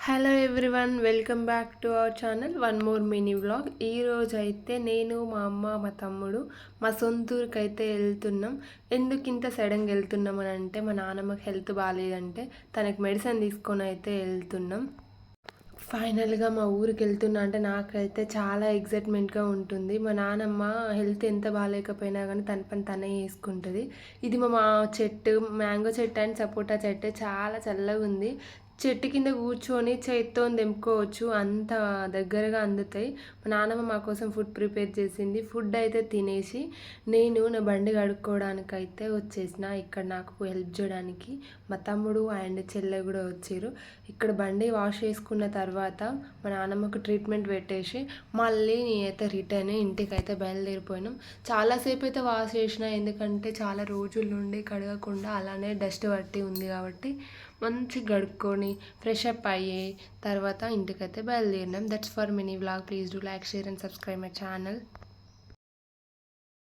Hello everyone, welcome back to our channel one more mini vlog. ఈరోజు అయితే నేను మా అమ్మ మా తమ్ముడు మా సొంతూరుకి అయితే వెళ్తున్నాం. ఎందుకు ఇంత సడన్గా వెళ్తున్నాం అని అంటే మా నాన్నమ్మకి హెల్త్ బాగాలేదంటే తనకి మెడిసిన్ తీసుకొని అయితే వెళ్తున్నాం. ఫైనల్గా మా ఊరికి వెళ్తున్నా అంటే నాకైతే చాలా ఎగ్జైట్మెంట్గా ఉంటుంది. మా నాన్నమ్మ హెల్త్ ఎంత బాగాలేకపోయినా కానీ తన పని తనే చేసుకుంటుంది. ఇది మా చెట్టు మ్యాంగో చెట్టు అండ్ సపోటా చెట్టు చాలా చల్లగా ఉంది. చెట్టు కింద కూర్చొని చేత్తో తెంపుకోవచ్చు, అంత దగ్గరగా అందుతాయి. మా నాన్నమ్మ మా కోసం ఫుడ్ ప్రిపేర్ చేసింది. ఫుడ్ అయితే తినేసి నేను నా బండి కడుక్కోవడానికి అయితే వచ్చేసిన. ఇక్కడ నాకు హెల్ప్ చేయడానికి మా తమ్ముడు అండ్ చెల్లె కూడా వచ్చారు. ఇక్కడ బండి వాష్ చేసుకున్న తర్వాత మా నాన్నమ్మకు ట్రీట్మెంట్ పెట్టేసి మళ్ళీ నేనైతే రిటర్న్ ఇంటికి అయితే బయలుదేరిపోయినాం. చాలాసేపు అయితే వాష్ చేసిన, ఎందుకంటే చాలా రోజుల నుండి కడగకుండా అలానే డస్ట్ పట్టి ఉంది కాబట్టి మంచిగా కడుక్కొని ఫ్రెష్ అప్ అయ్యి తర్వాత ఇంటికైతే బయలుదేరినాం. That's for mini vlog. Please do like, share and subscribe my channel.